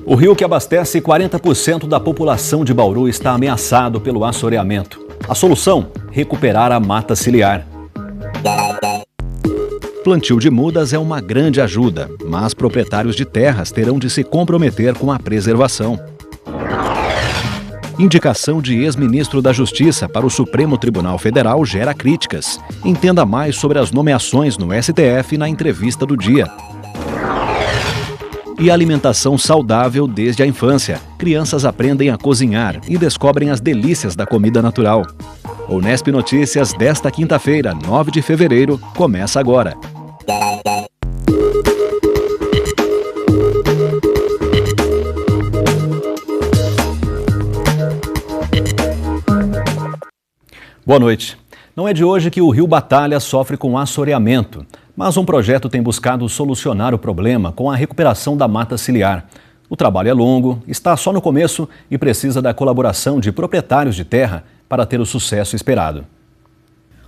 O rio que abastece 40% da população de Bauru está ameaçado pelo assoreamento. A solução? Recuperar a mata ciliar. Plantio de mudas é uma grande ajuda, mas proprietários de terras terão de se comprometer com a preservação. Indicação de ex-ministro da Justiça para o Supremo Tribunal Federal gera críticas. Entenda mais sobre as nomeações no STF na entrevista do dia. E alimentação saudável desde a infância. Crianças aprendem a cozinhar e descobrem as delícias da comida natural. Unesp Notícias desta quinta-feira, 9 de fevereiro, começa agora. Boa noite. Não é de hoje que o Rio Batalha sofre com assoreamento, mas um projeto tem buscado solucionar o problema com a recuperação da mata ciliar. O trabalho é longo, está só no começo e precisa da colaboração de proprietários de terra para ter o sucesso esperado.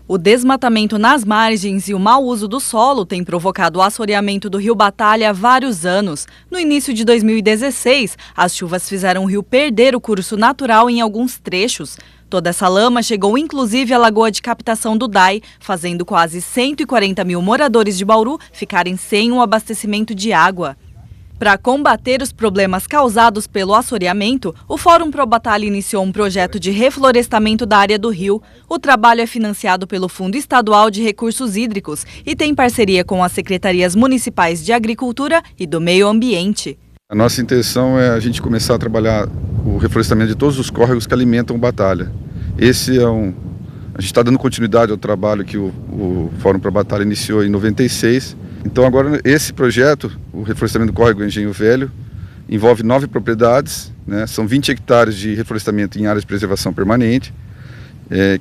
O desmatamento nas margens e o mau uso do solo têm provocado o assoreamento do Rio Batalha há vários anos. No início de 2016, as chuvas fizeram o rio perder o curso natural em alguns trechos. Toda essa lama chegou inclusive à lagoa de captação do DAI, fazendo quase 140 mil moradores de Bauru ficarem sem um abastecimento de água. Para combater os problemas causados pelo assoreamento, o Fórum Pro Batalha iniciou um projeto de reflorestamento da área do rio. O trabalho é financiado pelo Fundo Estadual de Recursos Hídricos e tem parceria com as Secretarias Municipais de Agricultura e do Meio Ambiente. A nossa intenção é a gente começar a trabalhar o reflorestamento de todos os córregos que alimentam o Batalha. A gente está dando continuidade ao trabalho que o Fórum Pro Batalha iniciou em 96. Então agora esse projeto, o reflorestamento do córrego Engenho Velho, envolve 9 propriedades, né? São 20 hectares de reflorestamento em áreas de preservação permanente,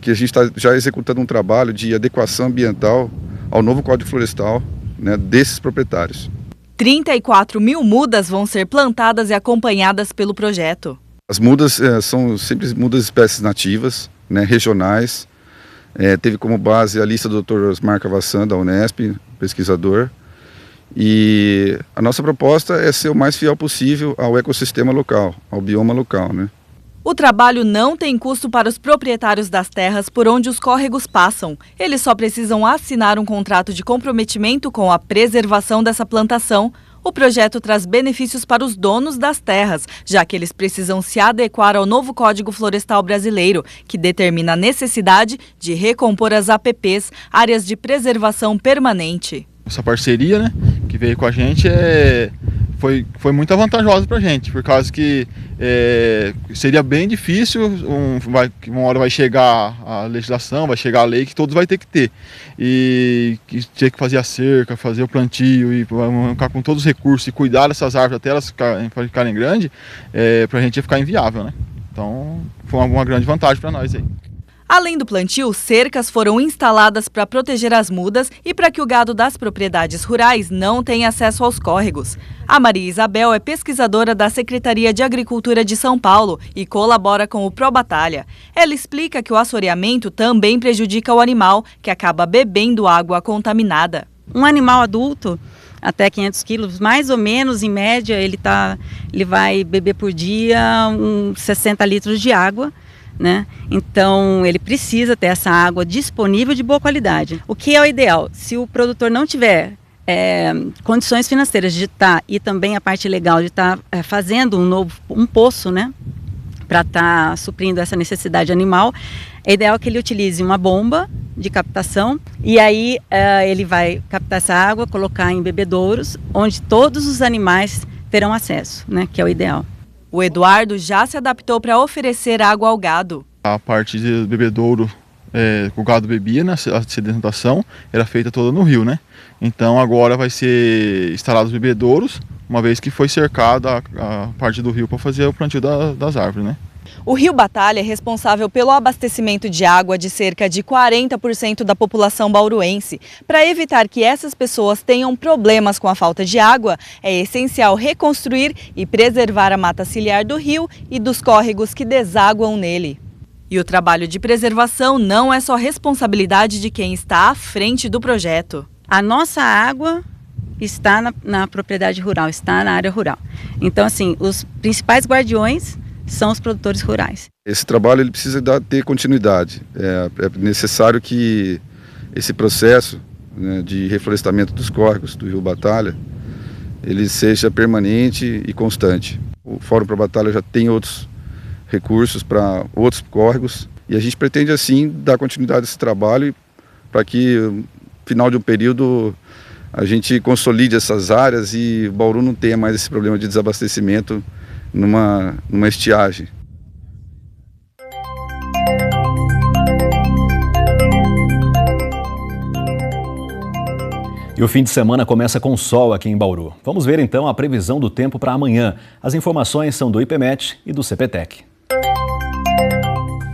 que a gente está já executando um trabalho de adequação ambiental ao novo Código Florestal, né, desses proprietários. 34 mil mudas vão ser plantadas e acompanhadas pelo projeto. As mudas são sempre mudas de espécies nativas, né, regionais. Teve como base a lista do Dr. Osmar Cavassan, da Unesp, pesquisador. E a nossa proposta é ser o mais fiel possível ao ecossistema local, ao bioma local, né? O trabalho não tem custo para os proprietários das terras por onde os córregos passam. Eles só precisam assinar um contrato de comprometimento com a preservação dessa plantação. O projeto traz benefícios para os donos das terras, já que eles precisam se adequar ao novo Código Florestal Brasileiro, que determina a necessidade de recompor as APPs, áreas de preservação permanente. Essa parceria, né, que veio com a gente foi muito vantajosa para a gente, por causa que seria bem difícil, uma hora vai chegar a legislação, vai chegar a lei que todos vai ter que ter. E que tinha que fazer a cerca, fazer o plantio e ficar com todos os recursos e cuidar dessas árvores até elas ficarem grandes, para a gente ia ficar inviável, né? Então foi uma grande vantagem para nós aí. Além do plantio, cercas foram instaladas para proteger as mudas e para que o gado das propriedades rurais não tenha acesso aos córregos. A Maria Isabel é pesquisadora da Secretaria de Agricultura de São Paulo e colabora com o Pro Batalha. Ela explica que o assoreamento também prejudica o animal, que acaba bebendo água contaminada. Um animal adulto, até 500 quilos, mais ou menos, em média, ele vai beber por dia uns 60 litros de água, né? Então ele precisa ter essa água disponível de boa qualidade. O que é o ideal? Se o produtor não tiver condições financeiras de estar, e também a parte legal de estar fazendo um poço, né, para estar suprindo essa necessidade animal, é ideal que ele utilize uma bomba de captação e aí ele vai captar essa água, colocar em bebedouros, onde todos os animais terão acesso, né, que é o ideal. O Eduardo já se adaptou para oferecer água ao gado. A parte de bebedouro que o gado bebia, né, a sedimentação, era feita toda no rio, né? Então agora vai ser instalados bebedouros, uma vez que foi cercada a parte do rio para fazer o plantio das árvores, né? O Rio Batalha é responsável pelo abastecimento de água de cerca de 40% da população bauruense. Para evitar que essas pessoas tenham problemas com a falta de água, é essencial reconstruir e preservar a mata ciliar do rio e dos córregos que desaguam nele. E o trabalho de preservação não é só responsabilidade de quem está à frente do projeto. A nossa água está na propriedade rural, está na área rural. Então, assim, os principais guardiões são os produtores rurais. Esse trabalho ele precisa ter continuidade. É necessário que esse processo, né, de reflorestamento dos córregos do Rio Batalha, ele seja permanente e constante. O Fórum para a Batalha já tem outros recursos para outros córregos e a gente pretende assim dar continuidade a esse trabalho para que no final de um período a gente consolide essas áreas e Bauru não tenha mais esse problema de desabastecimento numa estiagem. E o fim de semana começa com sol aqui em Bauru. Vamos ver então a previsão do tempo para amanhã. As informações são do IPMET e do CPTEC.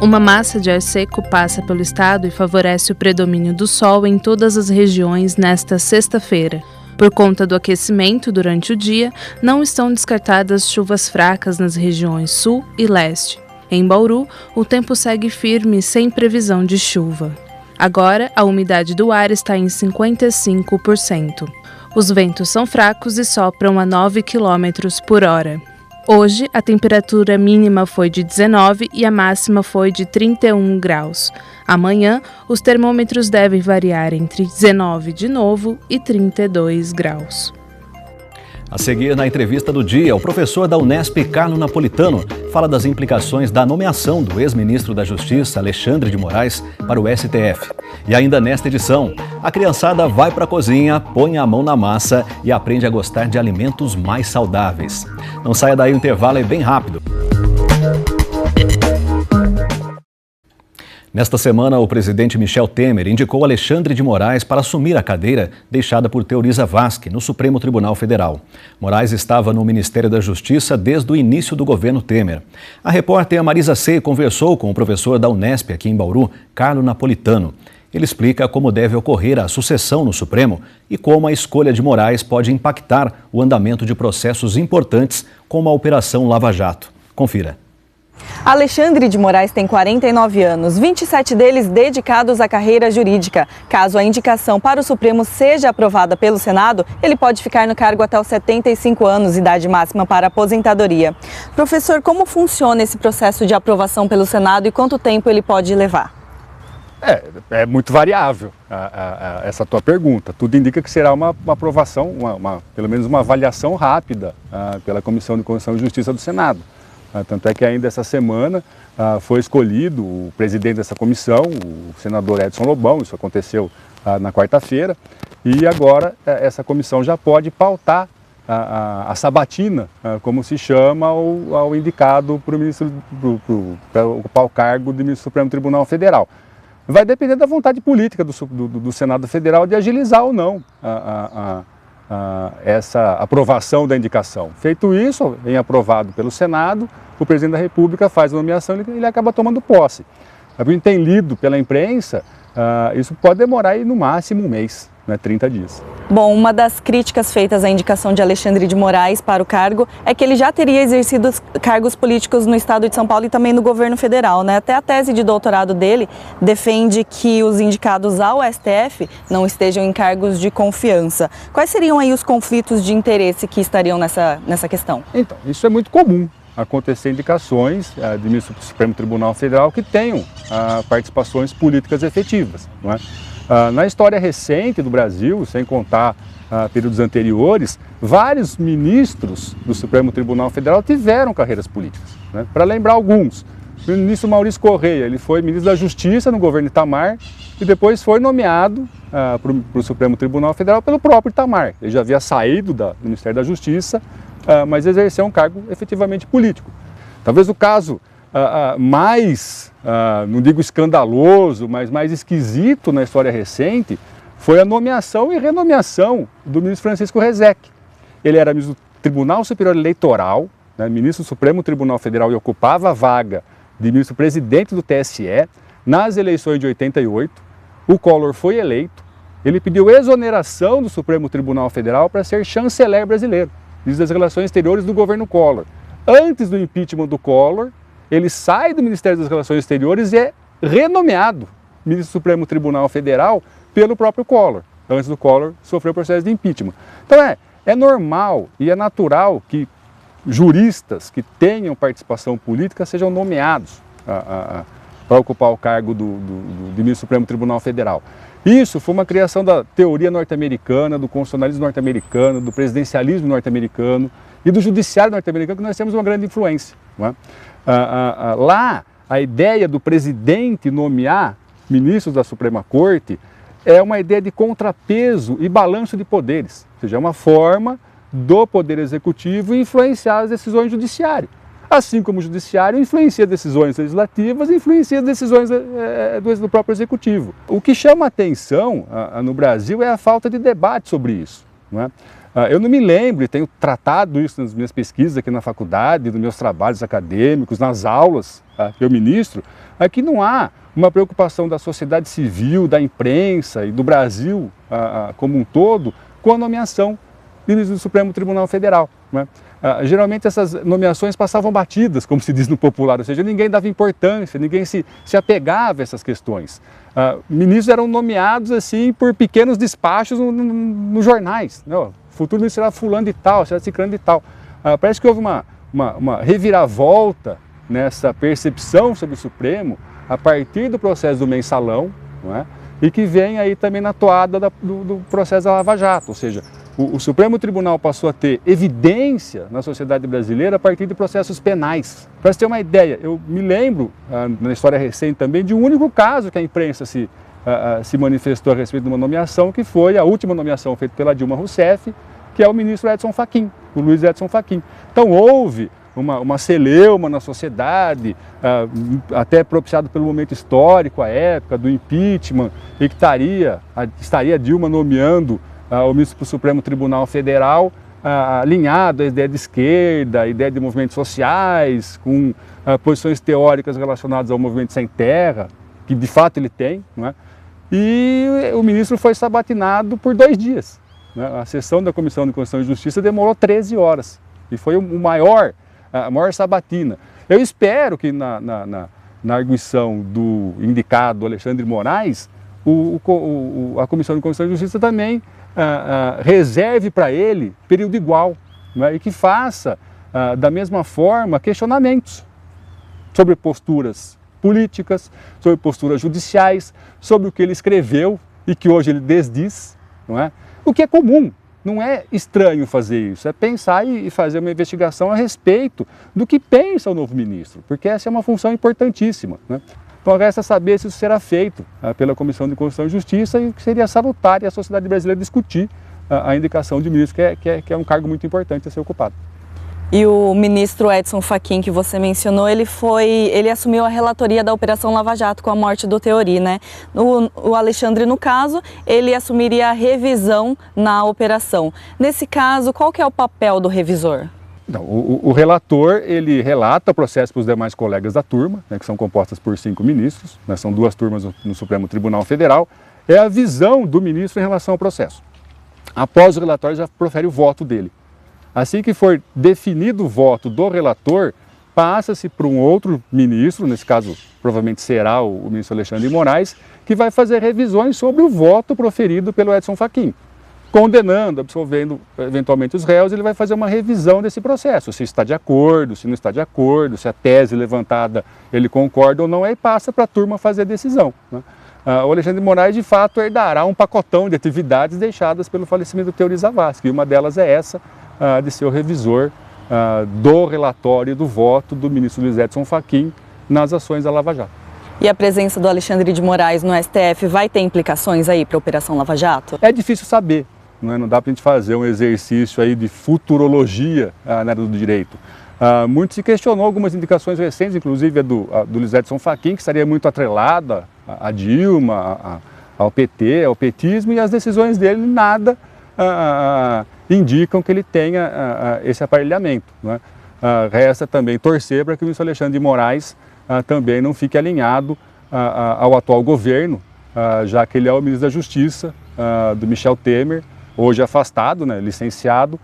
Uma massa de ar seco passa pelo estado e favorece o predomínio do sol em todas as regiões nesta sexta-feira. Por conta do aquecimento durante o dia, não estão descartadas chuvas fracas nas regiões sul e leste. Em Bauru, o tempo segue firme sem previsão de chuva. Agora, a umidade do ar está em 55%. Os ventos são fracos e sopram a 9 km por hora. Hoje, a temperatura mínima foi de 19 e a máxima foi de 31 graus. Amanhã, os termômetros devem variar entre 19 de novo e 32 graus. A seguir, na entrevista do dia, o professor da Unesp, Carlo Napolitano, fala das implicações da nomeação do ex-ministro da Justiça, Alexandre de Moraes, para o STF. E ainda nesta edição, a criançada vai para a cozinha, põe a mão na massa e aprende a gostar de alimentos mais saudáveis. Não saia daí, o intervalo é bem rápido. Nesta semana, o presidente Michel Temer indicou Alexandre de Moraes para assumir a cadeira deixada por Teoriza Vasque no Supremo Tribunal Federal. Moraes estava no Ministério da Justiça desde o início do governo Temer. A repórter Marisa Sei conversou com o professor da Unesp aqui em Bauru, Carlo Napolitano. Ele explica como deve ocorrer a sucessão no Supremo e como a escolha de Moraes pode impactar o andamento de processos importantes como a Operação Lava Jato. Confira. Alexandre de Moraes tem 49 anos, 27 deles dedicados à carreira jurídica. Caso a indicação para o Supremo seja aprovada pelo Senado, ele pode ficar no cargo até os 75 anos, idade máxima para aposentadoria. Professor, como funciona esse processo de aprovação pelo Senado e quanto tempo ele pode levar? É muito variável essa tua pergunta. Tudo indica que será uma aprovação, pelo menos uma avaliação rápida pela Comissão de Constituição e Justiça do Senado. Tanto é que ainda essa semana foi escolhido o presidente dessa comissão, o senador Edson Lobão. Isso aconteceu na quarta-feira, e agora essa comissão já pode pautar a sabatina, como se chama, ao indicado para ocupar o cargo de ministro do Supremo Tribunal Federal. Vai depender da vontade política do Senado Federal de agilizar ou não essa aprovação da indicação. Feito isso, vem aprovado pelo Senado, o presidente da República faz a nomeação e ele acaba tomando posse. A gente tem lido pela imprensa, isso pode demorar aí, no máximo um mês, 30 dias. Bom, uma das críticas feitas à indicação de Alexandre de Moraes para o cargo é que ele já teria exercido cargos políticos no estado de São Paulo e também no governo federal, né? Até a tese de doutorado dele defende que os indicados ao STF não estejam em cargos de confiança. Quais seriam aí os conflitos de interesse que estariam nessa questão? Então, isso é muito comum acontecer indicações de ministro do Supremo Tribunal Federal que tenham participações políticas efetivas, não é? Na história recente do Brasil, sem contar períodos anteriores, vários ministros do Supremo Tribunal Federal tiveram carreiras políticas, né? Para lembrar alguns, o ministro Maurício Correia, ele foi ministro da Justiça no governo Itamar e depois foi nomeado para o Supremo Tribunal Federal pelo próprio Itamar. Ele já havia saído do Ministério da Justiça, mas exerceu um cargo efetivamente político. Talvez o caso não digo escandaloso, mas mais esquisito na história recente, foi a nomeação e renomeação do ministro Francisco Rezec. Ele era ministro do Tribunal Superior Eleitoral, né, ministro do Supremo Tribunal Federal, e ocupava a vaga de ministro-presidente do TSE nas eleições de 88. O Collor foi eleito, ele pediu exoneração do Supremo Tribunal Federal para ser chanceler brasileiro, ministro das Relações Exteriores do governo Collor. Antes do impeachment do Collor, ele sai do Ministério das Relações Exteriores e é renomeado ministro do Supremo Tribunal Federal pelo próprio Collor. antes do Collor sofrer o processo de impeachment. Então é normal e é natural que juristas que tenham participação política sejam nomeados para ocupar o cargo de ministro do Supremo Tribunal Federal. Isso foi uma criação da teoria norte-americana, do constitucionalismo norte-americano, do presidencialismo norte-americano e do judiciário norte-americano, que nós temos uma grande influência. Não é? Lá, a ideia do presidente nomear ministros da Suprema Corte é uma ideia de contrapeso e balanço de poderes, ou seja, é uma forma do Poder Executivo influenciar as decisões do Judiciário. Assim como o Judiciário influencia decisões legislativas e influencia decisões do próprio Executivo. O que chama a atenção no Brasil é a falta de debate sobre isso. Não é? Eu não me lembro, e tenho tratado isso nas minhas pesquisas aqui na faculdade, nos meus trabalhos acadêmicos, nas aulas que eu ministro, que não há uma preocupação da sociedade civil, da imprensa e do Brasil como um todo com a nomeação de ministro do Supremo Tribunal Federal. Né? Geralmente essas nomeações passavam batidas, como se diz no popular, ou seja, ninguém dava importância, ninguém se apegava a essas questões. Ministros eram nomeados assim por pequenos despachos nos jornais. Né? O futuro ministro será fulano de tal, será ciclano de tal. Parece que houve uma reviravolta nessa percepção sobre o Supremo a partir do processo do mensalão, não é? E que vem aí também na toada do processo da Lava Jato, ou seja, o Supremo Tribunal passou a ter evidência na sociedade brasileira a partir de processos penais. Para você ter uma ideia, eu me lembro, na história recente também, de um único caso que a imprensa se manifestou a respeito de uma nomeação, que foi a última nomeação feita pela Dilma Rousseff, que é o ministro Edson Fachin, o Luiz Edson Fachin. Então houve uma celeuma na sociedade, até propiciado pelo momento histórico, a época do impeachment, e que estaria Dilma nomeando o ministro do Supremo Tribunal Federal, alinhado à ideia de esquerda, à ideia de movimentos sociais, com posições teóricas relacionadas ao movimento sem terra, que de fato ele tem, não é? E o ministro foi sabatinado por 2 dias. Né? A sessão da Comissão de Constituição e Justiça demorou 13 horas, e foi a maior sabatina. Eu espero que na arguição do indicado Alexandre de Moraes, a Comissão de Constituição e Justiça também reserve para ele período igual, né? E que faça, da mesma forma, questionamentos sobre posturas políticas, sobre posturas judiciais, sobre o que ele escreveu e que hoje ele desdiz, não é? O que é comum. Não é estranho fazer isso, é pensar e fazer uma investigação a respeito do que pensa o novo ministro, porque essa é uma função importantíssima. Né? Então resta saber se isso será feito pela Comissão de Constituição e Justiça e que seria salutar e a sociedade brasileira discutir a indicação de ministro, que é um cargo muito importante a ser ocupado. E o ministro Edson Fachin, que você mencionou, ele assumiu a relatoria da Operação Lava Jato com a morte do Teori, né? O Alexandre, no caso, ele assumiria a revisão na operação. Nesse caso, qual que é o papel do revisor? Não, o relator, ele relata o processo para os demais colegas da turma, né, que são compostas por 5 ministros, né, são 2 turmas no Supremo Tribunal Federal, é a visão do ministro em relação ao processo. Após o relatório, já profere o voto dele. Assim que for definido o voto do relator, passa-se para um outro ministro, nesse caso provavelmente será o ministro Alexandre de Moraes, que vai fazer revisões sobre o voto proferido pelo Edson Fachin. Condenando, absolvendo eventualmente os réus, ele vai fazer uma revisão desse processo, se está de acordo, se não está de acordo, se a tese levantada ele concorda ou não, aí passa para a turma fazer a decisão. Né? O Alexandre de Moraes, de fato, herdará um pacotão de atividades deixadas pelo falecimento do Teori Zavascki, e uma delas é essa, de ser o revisor do relatório e do voto do ministro Luiz Edson Fachin nas ações da Lava Jato. E a presença do Alexandre de Moraes no STF vai ter implicações aí para a Operação Lava Jato? É difícil saber, não dá para a gente fazer um exercício aí de futurologia na área do direito. Muito se questionou algumas indicações recentes, inclusive do Luiz Edson Fachin, que estaria muito atrelado a Dilma, ao PT, ao petismo, e as decisões dele nada indicam que ele tenha esse aparelhamento. Né? Resta também torcer para que o ministro Alexandre de Moraes também não fique alinhado ao atual governo, já que ele é o ministro da Justiça, do Michel Temer, hoje afastado, né, licenciado.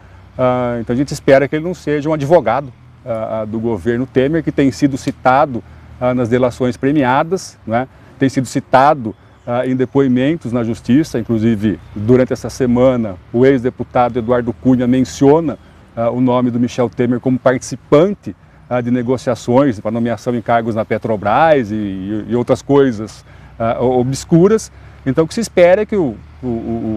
Então a gente espera que ele não seja um advogado do governo Temer, que tem sido citado nas delações premiadas, né? Tem sido citado em depoimentos na Justiça. Inclusive, durante essa semana, o ex-deputado Eduardo Cunha menciona o nome do Michel Temer como participante de negociações para nomeação em cargos na Petrobras e outras coisas obscuras. Então, o que se espera é que o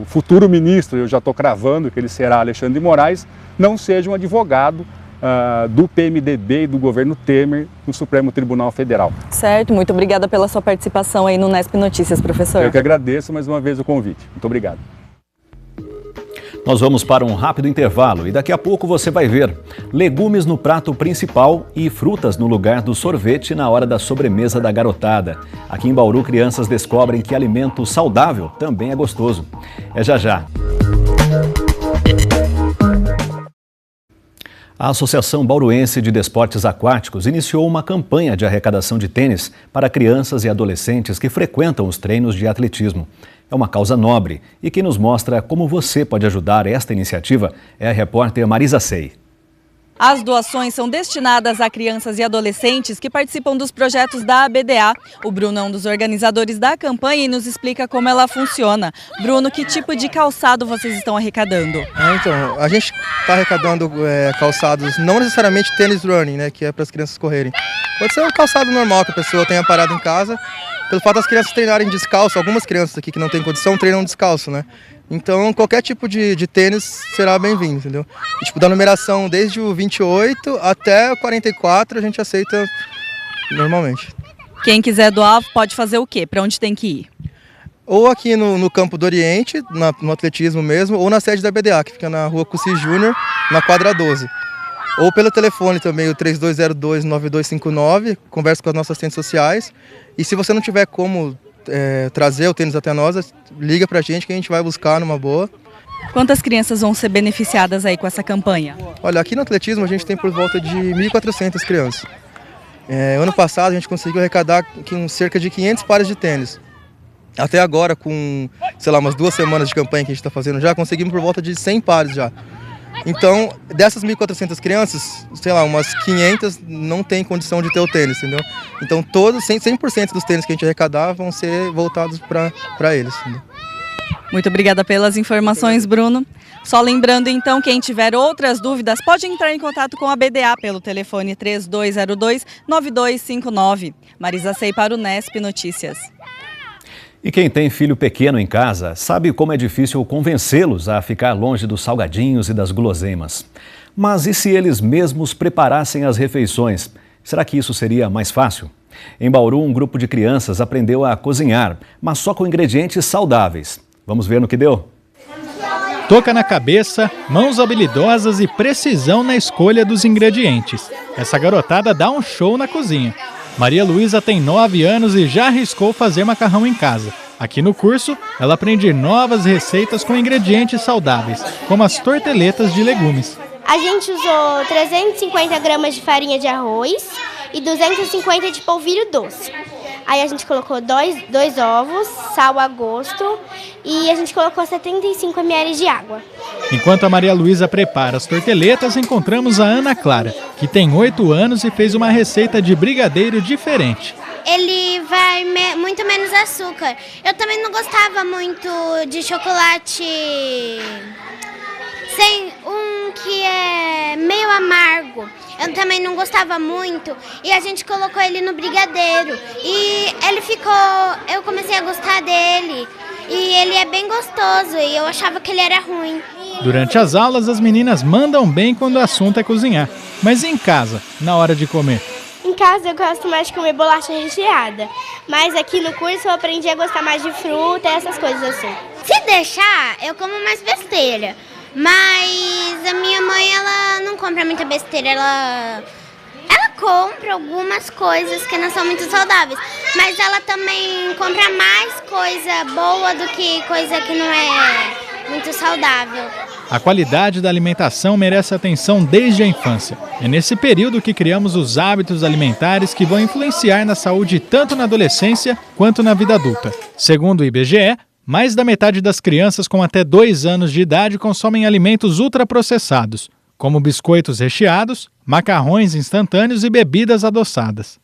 futuro ministro, eu já estou cravando que ele será Alexandre de Moraes, não seja um advogado do PMDB e do governo Temer no Supremo Tribunal Federal. Certo, muito obrigada pela sua participação aí no Nesp Notícias, professor. Eu que agradeço mais uma vez o convite. Muito obrigado. Nós vamos para um rápido intervalo e daqui a pouco você vai ver legumes no prato principal e frutas no lugar do sorvete na hora da sobremesa da garotada. Aqui em Bauru, crianças descobrem que alimento saudável também é gostoso. É já já. A Associação Bauruense de Desportos Aquáticos iniciou uma campanha de arrecadação de tênis para crianças e adolescentes que frequentam os treinos de atletismo. É uma causa nobre e quem nos mostra como você pode ajudar esta iniciativa é a repórter Marisa Sei. As doações são destinadas a crianças e adolescentes que participam dos projetos da ABDA. O Bruno é um dos organizadores da campanha e nos explica como ela funciona. Bruno, que tipo de calçado vocês estão arrecadando? Então, a gente está arrecadando calçados, não necessariamente tênis running, né, que é para as crianças correrem. Pode ser um calçado normal que a pessoa tenha parado em casa. Pelo fato das crianças treinarem descalço, algumas crianças aqui que não têm condição treinam descalço, né? Então, qualquer tipo de tênis será bem-vindo, entendeu? E, tipo, da numeração desde o 28 até o 44 a gente aceita normalmente. Quem quiser doar pode fazer o quê? Para onde tem que ir? Ou aqui no Campo do Oriente, no atletismo mesmo, ou na sede da BDA, que fica na rua Cussi Júnior, na quadra 12. Ou pelo telefone também, o 3202-9259, conversa com as nossas assistentes sociais. E se você não tiver como trazer o tênis até nós, liga pra gente que a gente vai buscar numa boa. Quantas crianças vão ser beneficiadas aí com essa campanha? Olha, aqui no atletismo a gente tem por volta de 1.400 crianças. Ano passado a gente conseguiu arrecadar cerca de 500 pares de tênis. Até agora, com, sei lá, umas 2 semanas de campanha que a gente está fazendo já, conseguimos por volta de 100 pares já. Então, dessas 1.400 crianças, sei lá, umas 500 não tem condição de ter o tênis, entendeu? Então, 100% dos tênis que a gente arrecadar vão ser voltados para eles. Entendeu? Muito obrigada pelas informações, Bruno. Só lembrando, então, quem tiver outras dúvidas, pode entrar em contato com a BDA pelo telefone 3202-9259. Marisa Sei para o Nesp Notícias. E quem tem filho pequeno em casa sabe como é difícil convencê-los a ficar longe dos salgadinhos e das guloseimas. Mas e se eles mesmos preparassem as refeições? Será que isso seria mais fácil? Em Bauru, um grupo de crianças aprendeu a cozinhar, mas só com ingredientes saudáveis. Vamos ver no que deu? Toca na cabeça, mãos habilidosas e precisão na escolha dos ingredientes. Essa garotada dá um show na cozinha. Maria Luísa tem 9 anos e já arriscou fazer macarrão em casa. Aqui no curso, ela aprende novas receitas com ingredientes saudáveis, como as torteletas de legumes. A gente usou 350 gramas de farinha de arroz e 250 de polvilho doce. Aí a gente colocou dois ovos, sal a gosto e a gente colocou 75 ml de água. Enquanto a Maria Luísa prepara as torteletas, encontramos a Ana Clara, que tem 8 anos e fez uma receita de brigadeiro diferente. Ele vai muito menos açúcar. Eu também não gostava muito de chocolate sem que é meio amargo. Eu também não gostava muito e a gente colocou ele no brigadeiro e eu comecei a gostar dele e ele é bem gostoso e eu achava que ele era ruim. Durante as aulas, as meninas mandam bem quando o assunto é cozinhar, mas em casa, na hora de comer? Em casa eu gosto mais de comer bolacha recheada, mas aqui no curso eu aprendi a gostar mais de fruta e essas coisas assim. Se deixar, eu como mais besteira. Mas a minha mãe, ela não compra muita besteira, ela compra algumas coisas que não são muito saudáveis, mas ela também compra mais coisa boa do que coisa que não é muito saudável. A qualidade da alimentação merece atenção desde a infância. É nesse período que criamos os hábitos alimentares que vão influenciar na saúde tanto na adolescência quanto na vida adulta. Segundo o IBGE, mais da metade das crianças com até 2 anos de idade consomem alimentos ultraprocessados, como biscoitos recheados, macarrões instantâneos e bebidas adoçadas.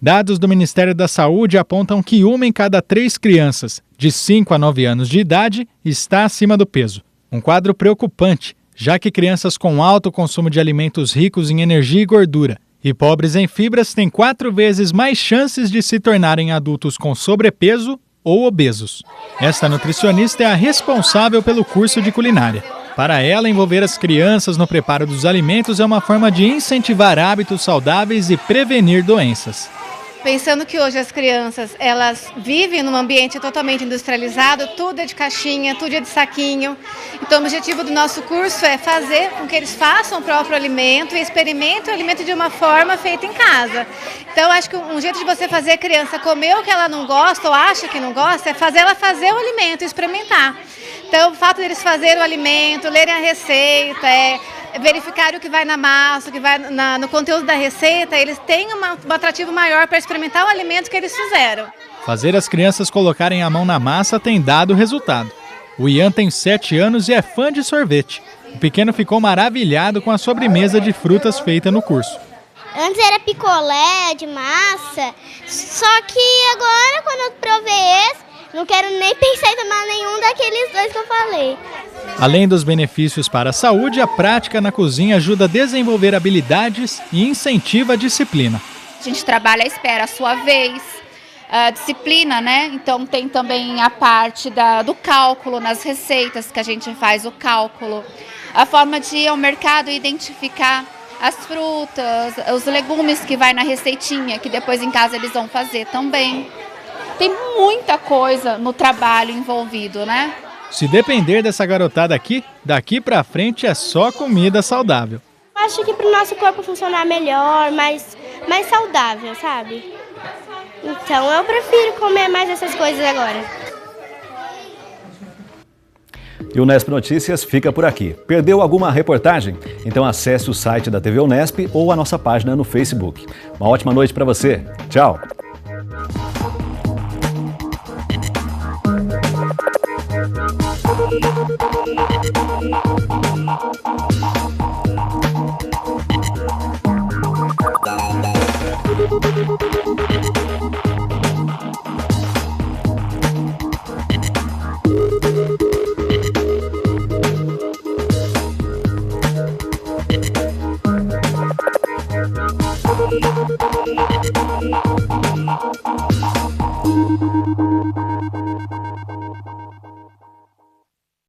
Dados do Ministério da Saúde apontam que 1 em cada 3 crianças de 5 a 9 anos de idade está acima do peso. Um quadro preocupante, já que crianças com alto consumo de alimentos ricos em energia e gordura e pobres em fibras têm 4 vezes mais chances de se tornarem adultos com sobrepeso ou obesos. Esta nutricionista é a responsável pelo curso de culinária. Para ela, envolver as crianças no preparo dos alimentos é uma forma de incentivar hábitos saudáveis e prevenir doenças. Pensando que hoje as crianças, elas vivem num ambiente totalmente industrializado, tudo é de caixinha, tudo é de saquinho. Então o objetivo do nosso curso é fazer com que eles façam o próprio alimento e experimentem o alimento de uma forma feita em casa. Então acho que um jeito de você fazer a criança comer o que ela não gosta ou acha que não gosta é fazer ela fazer o alimento e experimentar. Então o fato deles fazerem o alimento, lerem a receita, verificar o que vai na massa, o que vai no conteúdo da receita, eles têm um atrativo maior para experimentar o alimento que eles fizeram. Fazer as crianças colocarem a mão na massa tem dado resultado. O Ian tem 7 anos e é fã de sorvete. O pequeno ficou maravilhado com a sobremesa de frutas feita no curso. Antes era picolé de massa, só que agora quando eu provei esse, não quero nem pensar em tomar nenhum daqueles 2 que eu falei. Além dos benefícios para a saúde, a prática na cozinha ajuda a desenvolver habilidades e incentiva a disciplina. A gente trabalha à espera, a sua vez, a disciplina, né? Então tem também a parte do cálculo nas receitas, que a gente faz o cálculo. A forma de ir ao mercado e identificar as frutas, os legumes que vai na receitinha, que depois em casa eles vão fazer também. Tem muita coisa no trabalho envolvido, né? Se depender dessa garotada aqui, daqui pra frente é só comida saudável. Acho que pro nosso corpo funcionar melhor, mais saudável, sabe? Então eu prefiro comer mais essas coisas agora. E o Unesp Notícias fica por aqui. Perdeu alguma reportagem? Então acesse o site da TV Unesp ou a nossa página no Facebook. Uma ótima noite para você. Tchau!